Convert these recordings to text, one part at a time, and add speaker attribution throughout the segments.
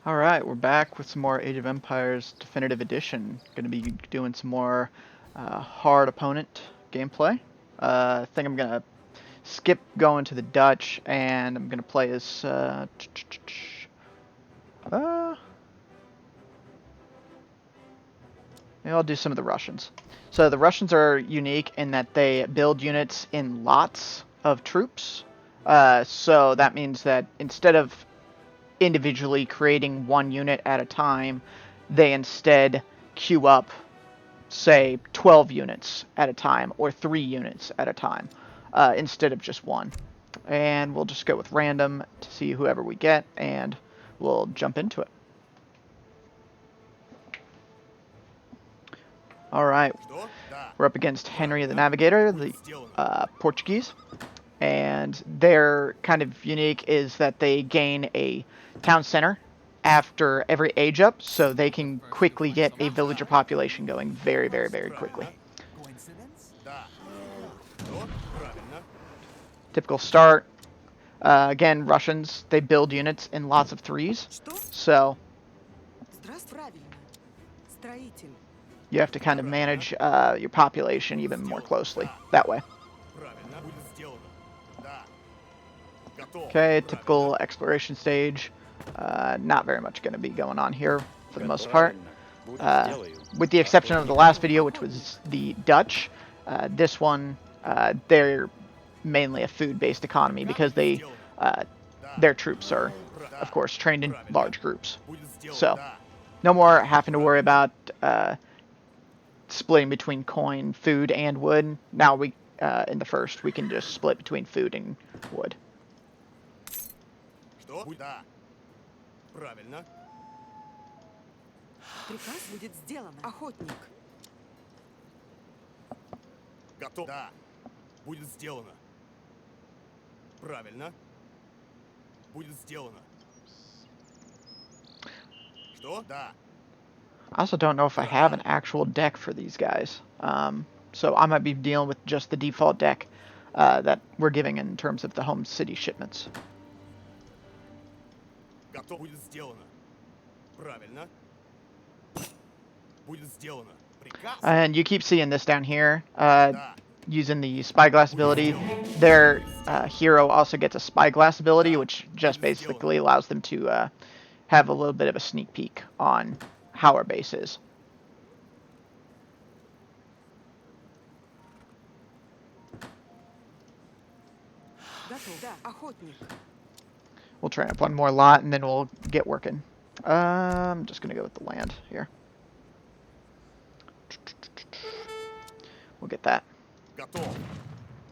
Speaker 1: Alright, we're back with some more Age of Empires Definitive Edition. Going to be doing some more hard opponent gameplay. I think I'm going to skip going to the Dutch, and I'm going to play as... maybe I'll do some of the Russians. So the Russians are unique in that they build units in lots of troops. So that means that instead of individually creating one unit at a time, they instead queue up, say, 12 units at a time or 3 units at a time instead of just one. And we'll just go with random to see whoever we get, and we'll jump into it. Alright, we're up against Henry the Navigator, the Portuguese. And their kind of unique is that they gain a town center after every age up, so they can quickly get a villager population going very, very, very quickly. Typical start. Again, Russians, they build units in lots of threes, so you have to kind of manage your population even more closely that way. Okay, typical exploration stage. Not very much going to be going on here for the most part. With the exception of the last video, which was the Dutch. This one, they're mainly a food-based economy because they, their troops are, of course, trained in large groups. So, no more having to worry about splitting between coin, food, and wood. Now we, in the first, we can just split between food and wood.
Speaker 2: Правильно. Приказ будет сделан, охотник. Готов. Да. Будет сделано. Правильно. Будет сделано. Что? Да.
Speaker 1: I also don't know if I have an actual deck for these guys. So I might be dealing with just the default deck that we're giving in terms of the home city shipments.
Speaker 2: Готов. Будет сделано. Правильно. Будет сделано. Приказ.
Speaker 1: And you keep seeing this down here, using the spyglass ability. Their hero also gets a spyglass ability, which just basically allows them to have a little bit of a sneak peek on how our base is. We'll train up one more lot, and then we'll get working. I'm just going to go with the land here. We'll get that.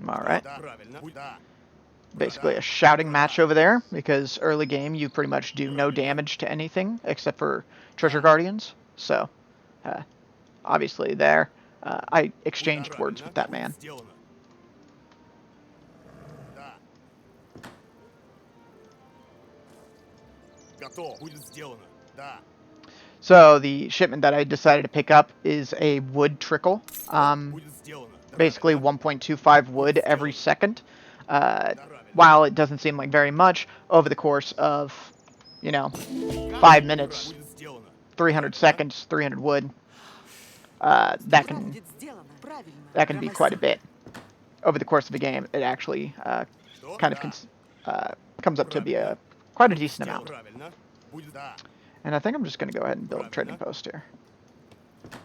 Speaker 1: Alright. Basically a shouting match over there, because early game you pretty much do no damage to anything except for treasure guardians. So, obviously there, I exchanged words with that man. So the shipment that I decided to pick up is a wood trickle. Basically 1.25 wood every second. While it doesn't seem like very much, over the course of, 5 minutes, 300 seconds, 300 wood, that can be quite a bit. Over the course of a game, it actually kind of comes up to be quite a decent amount. And I think I'm just going to go ahead and build a trading post here.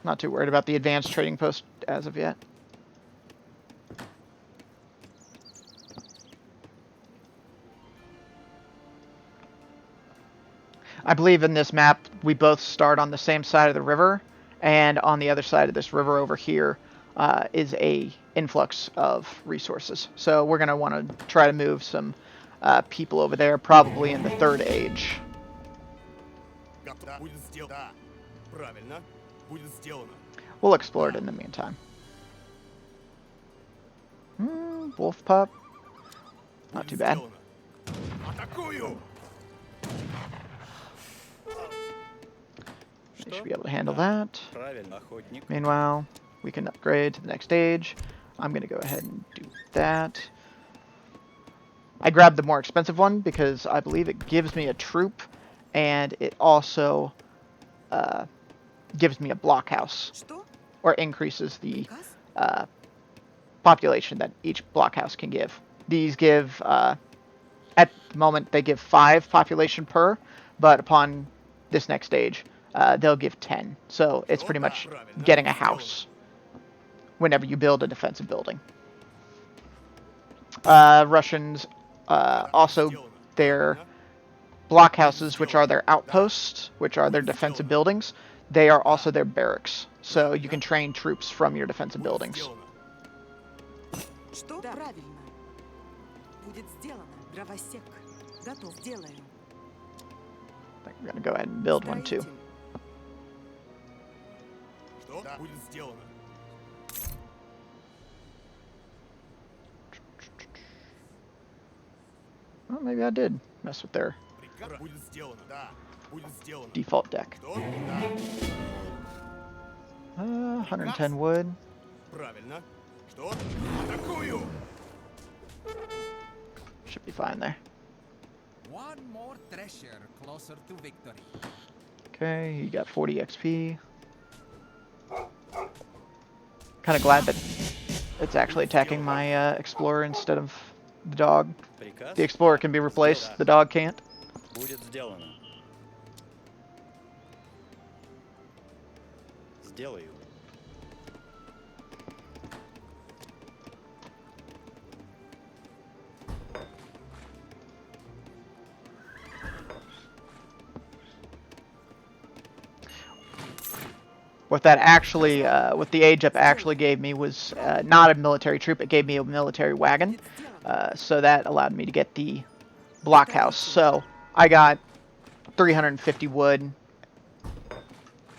Speaker 1: Not too worried about the advanced trading post as of yet. I believe in this map we both start on the same side of the river, and on the other side of this river over here is a influx of resources. So we're going to want to try to move some people over there, probably in the third age. We'll explore it in the meantime. Wolf pup. Not too bad. They should be able to handle that. Meanwhile, we can upgrade to the next stage. I'm going to go ahead and do that. I grabbed the more expensive one because I believe it gives me a troop and it also gives me a blockhouse,
Speaker 3: Что?
Speaker 1: or increases the
Speaker 3: Приказ?
Speaker 1: population that each blockhouse can give. These give, at the moment, they give 5 population per, but upon this next stage, they'll give 10. So it's pretty much getting a house whenever you build a defensive building. Russians also, their blockhouses, which are their outposts, which are their defensive buildings, they are also their barracks. So you can train troops from your defensive buildings.
Speaker 3: Что? Да, правильно. Будет сделано. Дровосек. Готов. Сделаю.
Speaker 1: I think we're going to go ahead and build one too.
Speaker 3: Строитель.
Speaker 2: Что? Да. Будет сделано.
Speaker 1: Well, maybe I did mess with their
Speaker 2: Приказ. Будет сделано. Да. Будет сделано.
Speaker 1: default deck.
Speaker 2: Что? Да.
Speaker 1: 110 wood.
Speaker 2: Правильно. Что? Атакую!
Speaker 1: Should be fine there.
Speaker 4: One more treasure closer to victory.
Speaker 1: Okay, you got 40 XP. Kind of glad that it's actually attacking my explorer instead of the dog.
Speaker 5: Приказ.
Speaker 1: The explorer can be replaced, the dog can't.
Speaker 5: Будет сделано. Сделаю.
Speaker 1: What that actually, what the age up actually gave me was not a military troop. It gave me a military wagon. So that allowed me to get the blockhouse. So I got 350 wood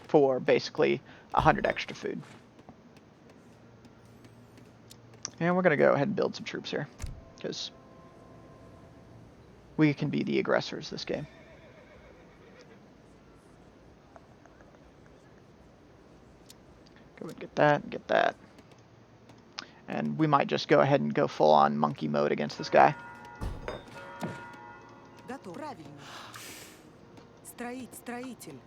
Speaker 1: for basically 100 extra food. And we're going to go ahead and build some troops here, because we can be the aggressors this game. Go and get that, and get that. And we might just go ahead and go full on monkey mode against this guy.
Speaker 3: Готов. Правильно. Строитель.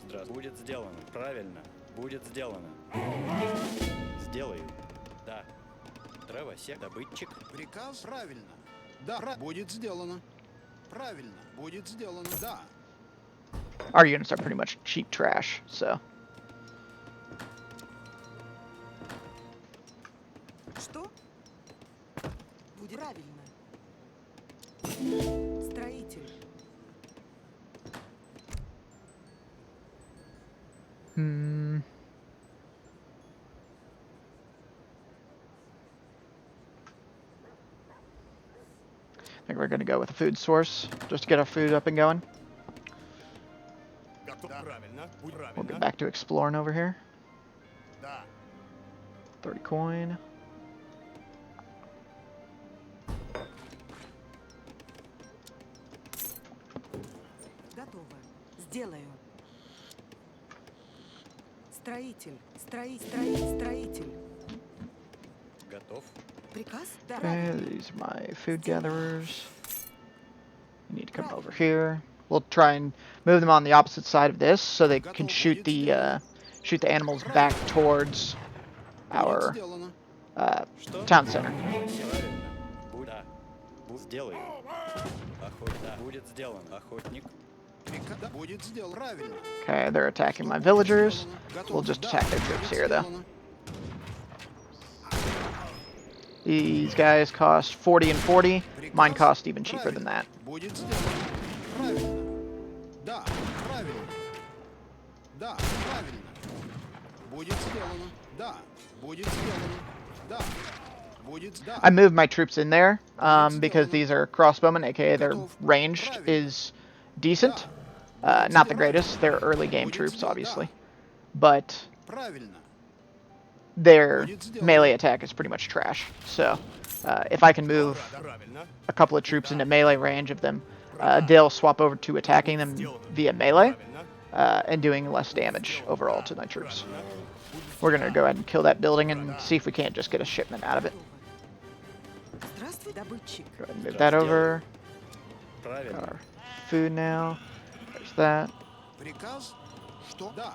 Speaker 5: Здравствуй. Будет сделано. Правильно. Будет сделано. Сделаю. Да. Дровосек. Добытчик.
Speaker 6: Приказ? Правильно. Да, будет сделано. Правильно. Будет сделано. Да.
Speaker 1: Our units are pretty much cheap trash, so.
Speaker 3: Что? Будет правильно. Строитель.
Speaker 1: I think we're going to go with a food source, just to get our food up and going.
Speaker 2: Готов. Правильно. Будет
Speaker 1: We'll
Speaker 2: правильно.
Speaker 1: get back to exploring over here.
Speaker 2: Да.
Speaker 1: 30 coin.
Speaker 3: Готово. Сделаю. Строитель.
Speaker 5: Готов.
Speaker 3: Приказ? Да.
Speaker 1: Okay, these are my food gatherers. You need to come over here. We'll try and move them on the opposite side of this, so they can shoot the animals back towards our
Speaker 6: Сделано.
Speaker 5: Что?
Speaker 1: town center.
Speaker 5: Правильно. Да. Сделаю. Да. Будет сделано. Охотник.
Speaker 6: Приказ? Да, будет сделано. Правильно.
Speaker 1: Okay, they're attacking my villagers.
Speaker 6: Сделано. Готов.
Speaker 1: We'll just
Speaker 6: Да,
Speaker 1: attack their troops
Speaker 6: будет
Speaker 1: here, though.
Speaker 6: сделано.
Speaker 1: These guys cost 40 and 40. Mine cost even cheaper than that.
Speaker 6: Будет сделано. Правильно. Да, правильно. Да, правильно. Будет сделано. Да, будет сделано. Да. Будет да.
Speaker 1: I moved my troops in there because these are crossbowmen, aka their range is decent. Not the greatest. They're early game troops, obviously. But
Speaker 6: Правильно.
Speaker 1: their melee attack is pretty much trash. So if I can move
Speaker 2: Правильно.
Speaker 1: a couple of troops into melee range of them, they'll swap over to attacking them via melee and doing less damage overall to my troops. We're going to go ahead and kill that building and see if we can't just get a shipment out of it.
Speaker 3: Здравствуй, добытчик.
Speaker 1: Go ahead and move that over. Got
Speaker 5: Правильно.
Speaker 1: our food now. There's that.
Speaker 6: Приказ? Что? Да.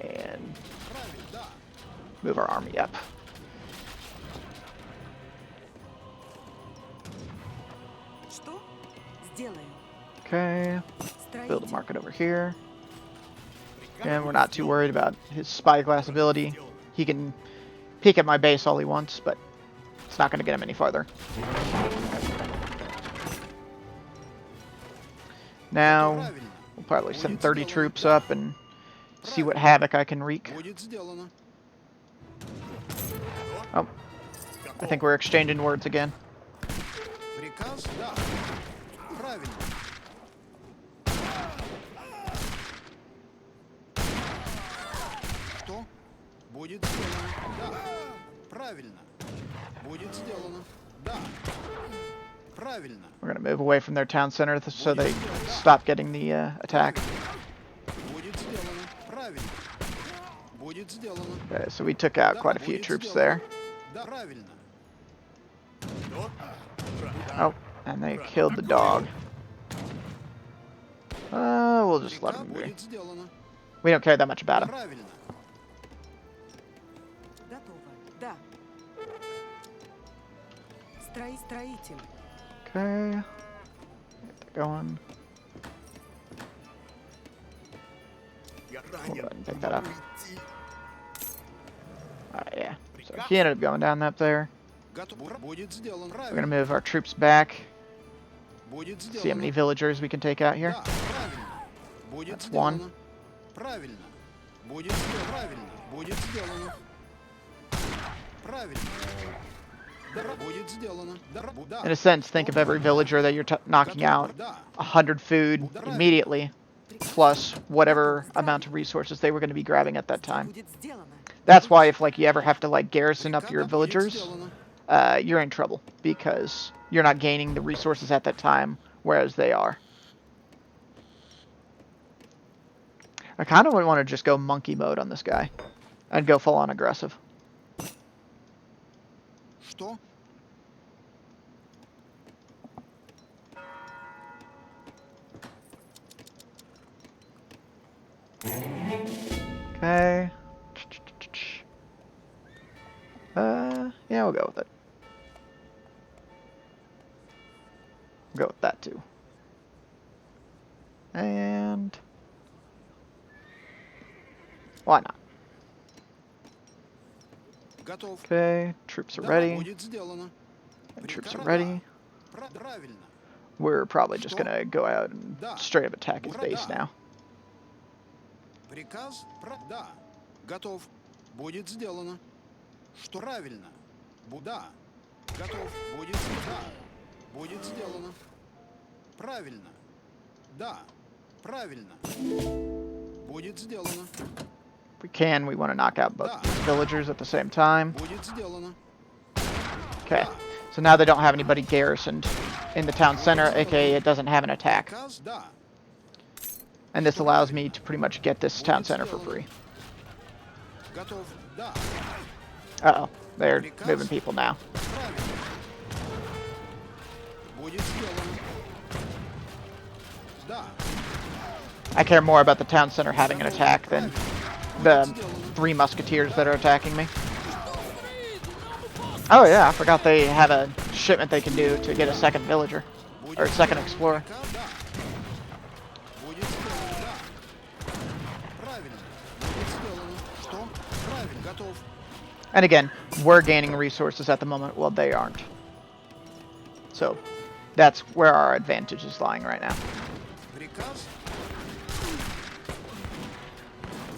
Speaker 1: And
Speaker 6: Правильно, да.
Speaker 1: move our army up.
Speaker 3: Что? Сделаю.
Speaker 1: Okay. Build a
Speaker 3: Строитель.
Speaker 1: market over here. And we're not too worried about his spyglass ability. He can peek at my base all he wants, but it's not going to get him any farther. Now,
Speaker 6: Правильно.
Speaker 1: we'll probably send 30 troops up and see what havoc I can wreak.
Speaker 6: Будет сделано.
Speaker 1: Oh, I think we're exchanging words again.
Speaker 6: Приказ? Да. Правильно. Что? Будет сделано. Да. Правильно. Будет сделано. Да. Правильно.
Speaker 1: We're going to move away from their town center so they stop getting the attack.
Speaker 6: Будет сделано. Правильно. Будет сделано.
Speaker 1: Okay, so we took out quite a few
Speaker 6: Будет
Speaker 1: troops
Speaker 6: сделано.
Speaker 1: there.
Speaker 6: Да, правильно.
Speaker 2: Что?
Speaker 1: Oh, and they killed the dog. We'll just let
Speaker 6: Приказ
Speaker 1: him be.
Speaker 6: будет сделано.
Speaker 1: We don't care that much about him.
Speaker 6: Правильно.
Speaker 3: Готово. Да. Строитель.
Speaker 1: Okay. Get that going.
Speaker 2: Я
Speaker 1: Go
Speaker 2: ранен.
Speaker 1: ahead and pick that up.
Speaker 2: Уйти.
Speaker 1: Alright, yeah. So he ended up going down up there.
Speaker 6: Готово. Будет сделано.
Speaker 1: We're gonna
Speaker 6: Правильно.
Speaker 1: move our troops back.
Speaker 6: Будет сделано.
Speaker 1: See how many villagers we can take out here.
Speaker 6: Да, правильно. Будет
Speaker 1: That's
Speaker 6: сделано.
Speaker 1: one.
Speaker 6: Правильно. Будет сделано. Правильно. Будет сделано. Правильно. Да, будет сделано. Да, да.
Speaker 1: In a sense, think of every villager that you're knocking out.
Speaker 6: Да.
Speaker 1: 100 food immediately, plus whatever amount of resources they were going to be grabbing at that time.
Speaker 3: Будет сделано.
Speaker 1: That's why if like you ever have to like garrison up your
Speaker 6: Да, будет
Speaker 1: villagers,
Speaker 6: сделано.
Speaker 1: you're in trouble because you're not gaining the resources at that time, whereas they are. I kind of would want to just go monkey mode on this guy. I'd go full on aggressive.
Speaker 6: Что?
Speaker 1: Okay. Yeah, we'll go with it. We'll go with that too. And why not?
Speaker 6: Готов.
Speaker 1: Okay, troops are
Speaker 6: Да,
Speaker 1: ready.
Speaker 6: будет сделано.
Speaker 1: Troops are
Speaker 6: Приказ-
Speaker 1: ready.
Speaker 6: Правильно.
Speaker 1: We're probably just gonna go out and straight up attack his base now.
Speaker 6: Приказ? Да. Готов. Будет сделано. Что правильно? Да. Готов. Будет да. Будет сделано. Правильно. Да. Правильно. Будет сделано.
Speaker 1: If we can, we want to knock out both
Speaker 6: Да.
Speaker 1: these villagers at the same time.
Speaker 6: Будет сделано.
Speaker 1: Okay, so now they don't have anybody garrisoned in the town center, aka it doesn't have an attack.
Speaker 6: Приказ? Да.
Speaker 1: And this allows me to pretty much get this town center for free.
Speaker 6: Готов. Да.
Speaker 1: Uh-oh, they're moving people now.
Speaker 6: Правильно. Будет сделано. Да.
Speaker 1: I care more about the town center having an attack than the 3 musketeers that are attacking me. Oh yeah, I forgot they have a shipment they can do to get a second villager. Or a second explorer.
Speaker 6: Приказ? Да. Будет сделано. Да. Правильно. Будет сделано. Что? Правильно. Готов.
Speaker 1: And again, we're gaining resources at the moment while they aren't. So, that's where our advantage is lying right now.
Speaker 6: Приказ?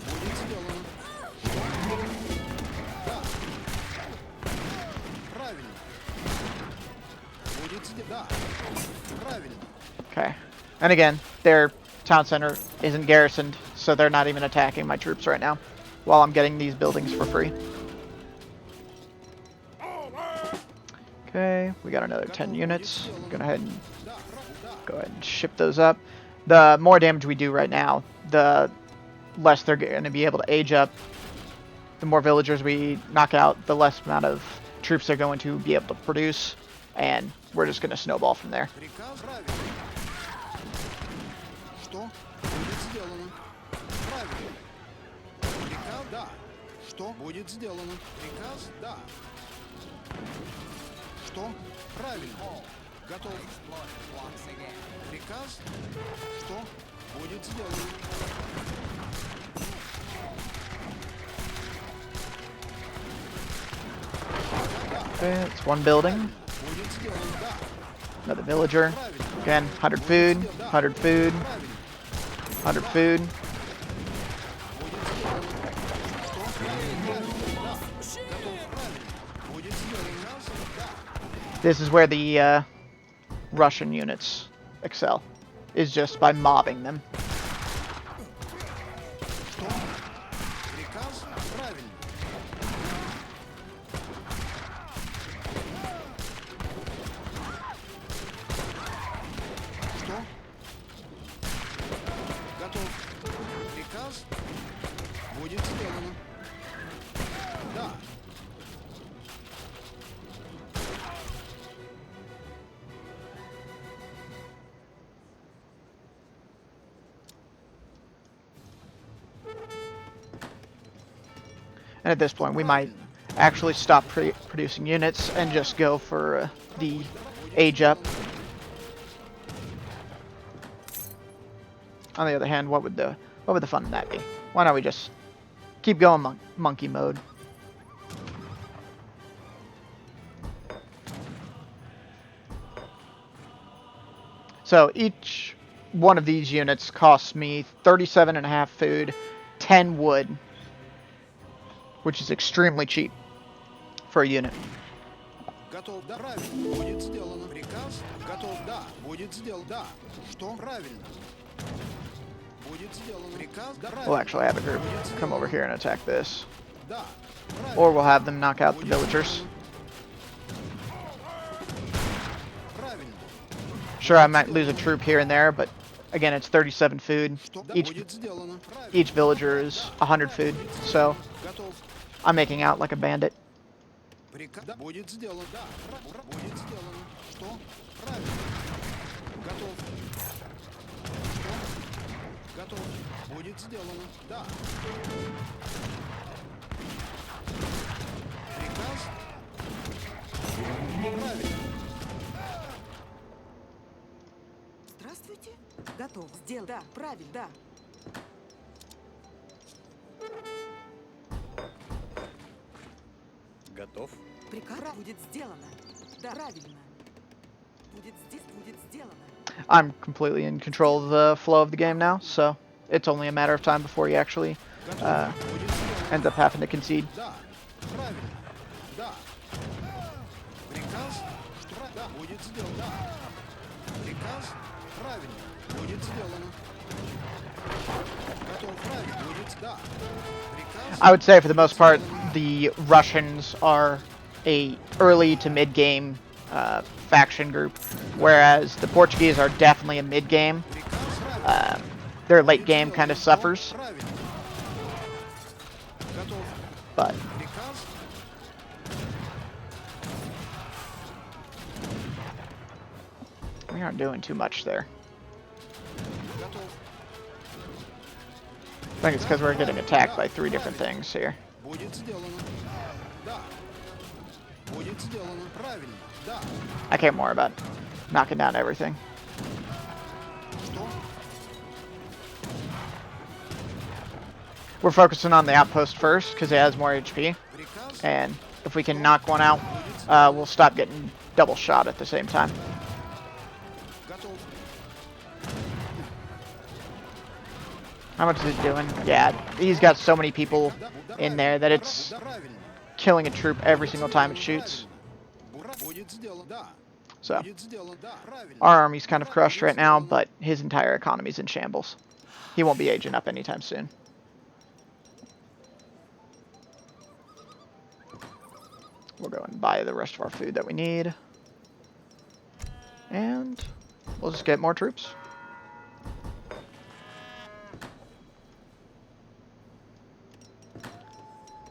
Speaker 6: Будет сделано. Да. Правильно. Будет сделано. Да. Правильно.
Speaker 1: Okay. And again, their town center isn't garrisoned, so they're not even attacking my troops right now, while I'm getting these buildings for free. Okay, we got another 10 units. Go ahead and ship those up. The more damage we do right now, the less they're going to be able to age up. The more villagers we knock out, the less amount of troops they're going to be able to produce, and we're just going to snowball from there.
Speaker 6: Приказ? Правильно. Что будет сделано? Правильно. Приказ? Да. Что будет сделано? Приказ? Да. Что? Правильно. Готов. Приказ? Что будет сделано?
Speaker 1: Okay, it's one building.
Speaker 6: Будет сделано. Да.
Speaker 1: Another villager. Again, 100 food, 100 food, 100 food. This is where the Russian units excel, is just by mobbing them.
Speaker 6: Приказ? Правильно. Что? Готов. Приказ? Будет сделано. Да.
Speaker 1: And at this point, we might actually stop producing units and just go for the age up. On the other hand, what would the fun in that be? Why don't we just keep going monkey mode? So each one of these units costs me 37.5 food, 10 wood, which is extremely cheap for a unit.
Speaker 6: Готов, да, правильно. Будет сделано. Приказ? Готов, да. Будет сделано. Да. Что? Правильно. Будет сделано. Приказ? Да, правильно.
Speaker 1: We'll actually have a group come over here and attack this.
Speaker 6: Да.
Speaker 1: Or we'll have them knock out the villagers.
Speaker 6: Правильно.
Speaker 1: Sure, I might lose a troop here and there, but again, it's 37 food.
Speaker 6: Что? Да,
Speaker 1: Each
Speaker 6: будет сделано. Правильно.
Speaker 1: each villager is 100 food, so
Speaker 6: Готов.
Speaker 1: I'm making out like a bandit.
Speaker 6: Приказ? Да, будет сделано. Да. Будет сделано. Что? Правильно. Готов. Что? Готов. Будет сделано. Да. Приказ? Правильно.
Speaker 3: Здравствуйте. Готов. Сделал. Да, правильно, да.
Speaker 5: Готов.
Speaker 3: Приказ будет сделано. Да, правильно. Будет сделано.
Speaker 1: I'm completely in control of the flow of the game now, so it's only a matter of time before you actually end up having to concede.
Speaker 6: Да. Правильно. Да. Приказ? Да, будет сделано. Да. Приказ? Правильно. Будет сделано. Готов. Правильно. Будет. Да. Приказ?
Speaker 1: I would say for the most part, the Russians are a early to mid game faction group, whereas the Portuguese are definitely a mid game. Their late game kind of suffers,
Speaker 6: Правильно. Готов.
Speaker 1: but
Speaker 6: Приказ?
Speaker 1: we aren't doing too much there.
Speaker 6: Готов.
Speaker 1: I think it's because we're getting attacked by 3 different things here.
Speaker 6: Будет сделано. Да. Будет сделано. Правильно. Да.
Speaker 1: I care more about knocking down everything.
Speaker 6: Что?
Speaker 1: We're focusing on the outpost first because it has more HP,
Speaker 6: Приказ?
Speaker 1: and if we can knock one out, we'll stop getting double shot at the same time.
Speaker 6: Готов.
Speaker 1: How much is it doing? Yeah, he's got so many people in there that it's
Speaker 6: Да, правильно.
Speaker 1: killing a troop every single time it shoots.
Speaker 6: Будет сделано. Да.
Speaker 1: So
Speaker 6: Будет сделано. Да. Правильно.
Speaker 1: our army's kind of crushed right now, but his entire economy's in shambles. He won't be aging up anytime soon. We'll go and buy the rest of our food that we need. And we'll just get more troops.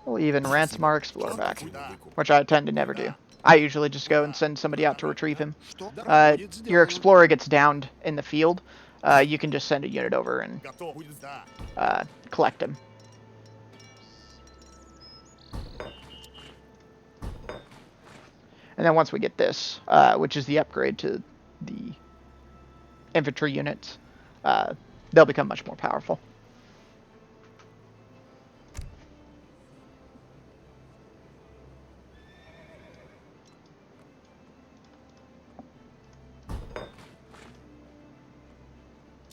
Speaker 1: We'll even ransom our explorer back, which I tend to never do. I usually just go and send somebody out to retrieve him.
Speaker 6: Что? Да. Будет
Speaker 1: Your
Speaker 6: сделано.
Speaker 1: explorer gets downed in the field, you can just send a unit over and
Speaker 2: Готов. Будет да.
Speaker 1: collect him. And then once we get this, which is the upgrade to the infantry units, they'll become much more powerful.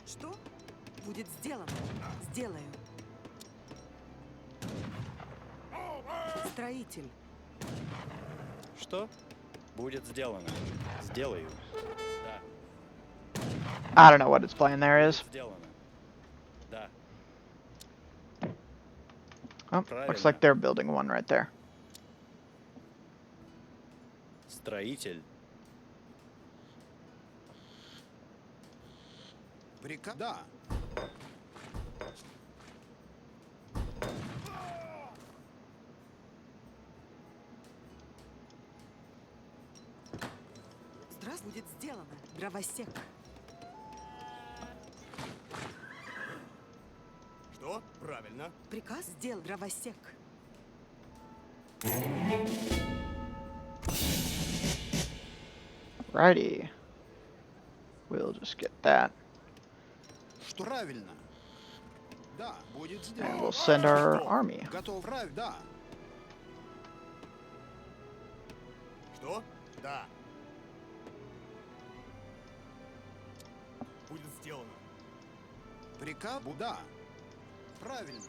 Speaker 3: Что? Будет сделано. Сделаю. Строитель.
Speaker 5: Что? Будет сделано. Сделаю. Да.
Speaker 1: I don't know what its plan there is.
Speaker 5: Сделано. Да.
Speaker 1: Oh, looks like they're building one right there.
Speaker 5: Строитель.
Speaker 6: Приказ. Да.
Speaker 3: Здравствуй. Будет сделано. Дровосек.
Speaker 2: Что? Правильно.
Speaker 3: Приказ сделал. Дровосек.
Speaker 1: Righty. We'll just get that.
Speaker 6: Что правильно? Да, будет
Speaker 1: And
Speaker 6: сделано.
Speaker 1: we'll send our army.
Speaker 6: Готов. Правильно. Да.
Speaker 2: Что? Да. Будет сделано.
Speaker 6: Приказ. Да. Правильно.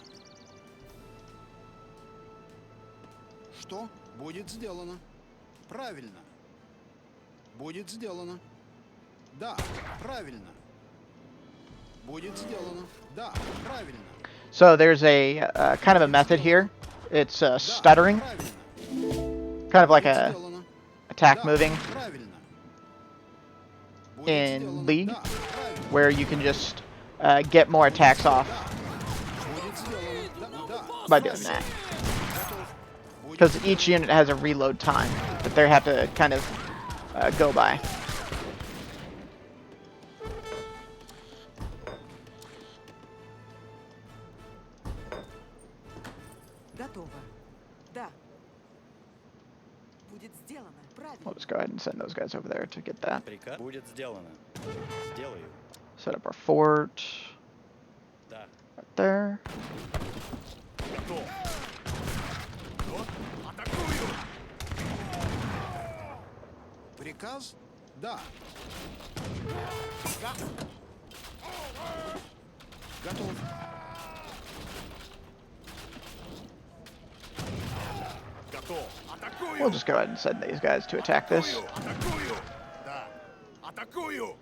Speaker 6: Что? Будет сделано. Правильно. Будет сделано. Да. Правильно. Будет сделано. Да. Правильно.
Speaker 1: So there's a kind of a method here. It's
Speaker 6: Да.
Speaker 1: stuttering,
Speaker 6: Правильно.
Speaker 1: kind of like
Speaker 6: Будет
Speaker 1: a
Speaker 6: сделано.
Speaker 1: attack
Speaker 6: Да.
Speaker 1: moving
Speaker 6: Правильно. Будет
Speaker 1: in
Speaker 6: сделано.
Speaker 1: League,
Speaker 6: Да. Правильно.
Speaker 1: where you can just get more attacks off
Speaker 6: Будет сделано. Да. Да.
Speaker 1: by doing that.
Speaker 6: Готов. Будет
Speaker 1: Because each unit has a reload time that they have to kind of go by.
Speaker 3: Готово. Да. Будет сделано. Правильно.
Speaker 1: We'll just go ahead and send those guys over there to get that.
Speaker 5: Приказ. Будет сделано. Сделаю.
Speaker 1: Set up our fort
Speaker 5: Да.
Speaker 1: right there.
Speaker 2: Готов. Что? Атакую.
Speaker 6: Приказ? Да. Готов.
Speaker 2: Готов. Атакую.
Speaker 1: We'll just go ahead and send these guys to attack this.
Speaker 2: Атакую. Да. Атакую.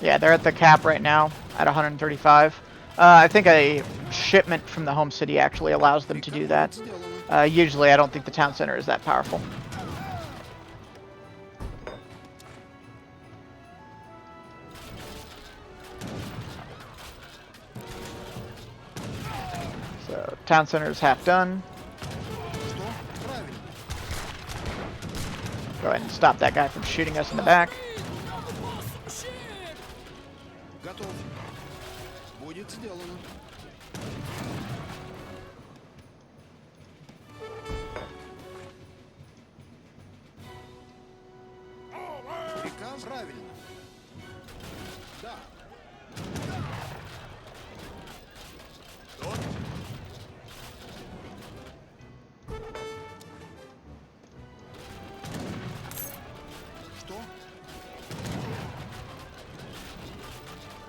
Speaker 1: Yeah, they're at the cap right now at 135. I think a shipment from the home city actually allows them to do that.
Speaker 6: Сделано.
Speaker 1: Usually, I don't think the town center is that powerful. So, town center is half done.
Speaker 6: Что? Правильно.
Speaker 1: Go ahead and stop that guy from shooting us in the back.
Speaker 6: Готов. Будет сделано. Приказ правильно. Да.
Speaker 2: Что?
Speaker 6: Что?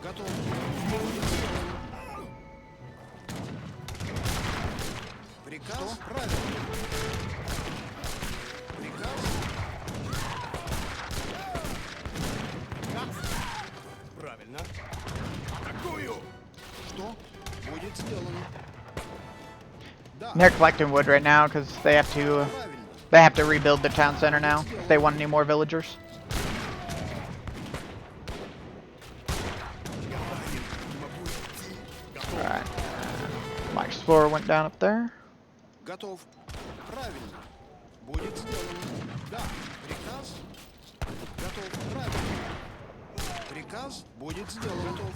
Speaker 6: Готов. Будет сделано. Приказ правильно. Приказ.
Speaker 2: Правильно. Атакую.
Speaker 6: Что? Будет сделано. Да.
Speaker 1: They're collecting wood right now because they have to
Speaker 6: Правильно.
Speaker 1: rebuild their town center now if they want any more villagers. Alright. My explorer went down up there.
Speaker 6: Готов. Правильно. Будет сделано. Да. Приказ. Готов. Правильно. Приказ будет сделан. Готов.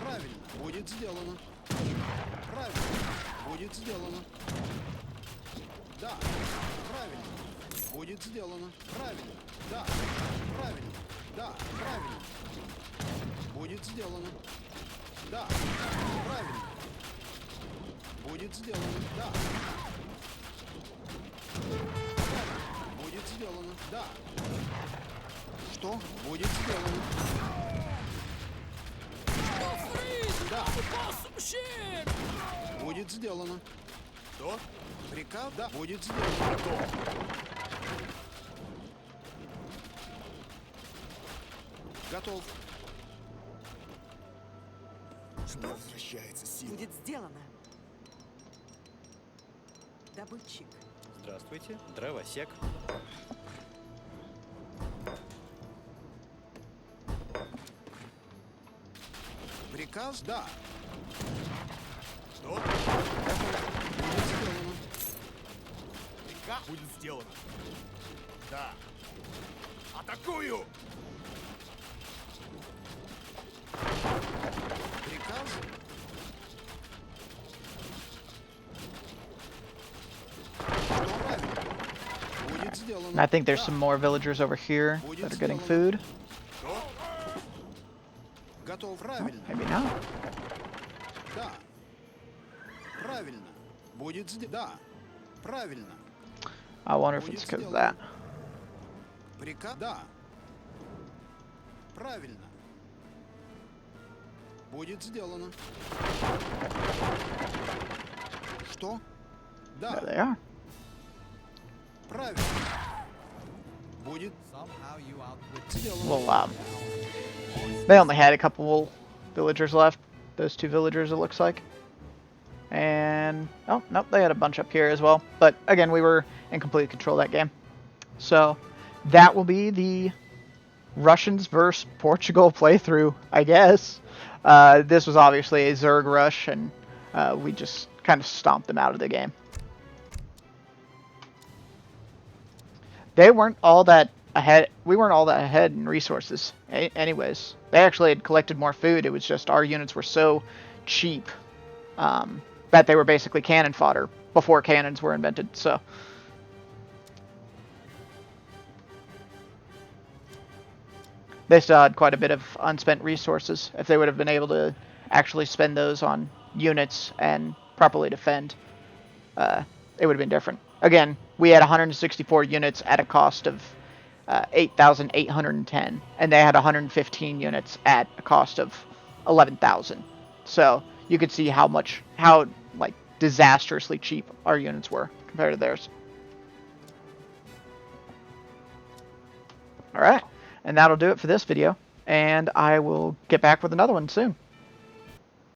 Speaker 6: Правильно. Будет сделано. Правильно. Будет сделано. Да. Правильно. Будет сделано. Правильно. Да. Правильно. Да. Правильно. Будет сделано. Да. Правильно. Будет сделано. Да. Будет сделано. Да. Что? Будет сделано. Да. Будет сделано.
Speaker 2: Что?
Speaker 6: Приказ? Да. Будет сделано. Готов.
Speaker 2: Не возвращается сила.
Speaker 3: Будет сделано. Добытчик.
Speaker 5: Здравствуйте. Дровосек.
Speaker 6: Приказ? Да.
Speaker 2: Что?
Speaker 6: Будет сделано.
Speaker 2: Приказ будет сделано. Да. Атакую!
Speaker 6: Приказ? Что правильно? Будет сделано.
Speaker 1: I think there's
Speaker 6: Да.
Speaker 1: some more villagers over here that are getting food.
Speaker 2: Что?
Speaker 6: Готов. Правильно.
Speaker 1: Maybe not.
Speaker 6: Да. Правильно. Будет сделано. Да. Правильно.
Speaker 1: I wonder if it's because of that.
Speaker 6: Приказ? Да. Правильно. Будет сделано. Что? Да.
Speaker 1: There they are.
Speaker 6: Правильно. Будет
Speaker 4: Somehow you outwit
Speaker 6: сделано.
Speaker 1: Well, they only had a couple villagers left. Those two villagers, it looks like. And, oh, nope, they had a bunch up here as well. But, again, we were in complete control of that game. So, that will be the Russians versus Portugal playthrough, I guess. This was obviously a Zerg rush, and we just kind of stomped them out of the game. They weren't all that ahead. We weren't all that ahead in resources, anyways. They actually had collected more food. It was just our units were so cheap that they were basically cannon fodder before cannons were invented. So. They still had quite a bit of unspent resources. If they would have been able to actually spend those on units and properly defend, it would have been different. Again, we had 164 units at a cost of 8,810, and they had 115 units at a cost of 11,000. So you could see how like disastrously cheap our units were compared to theirs. All right. And that'll do it for this video, and I will get back with another one soon.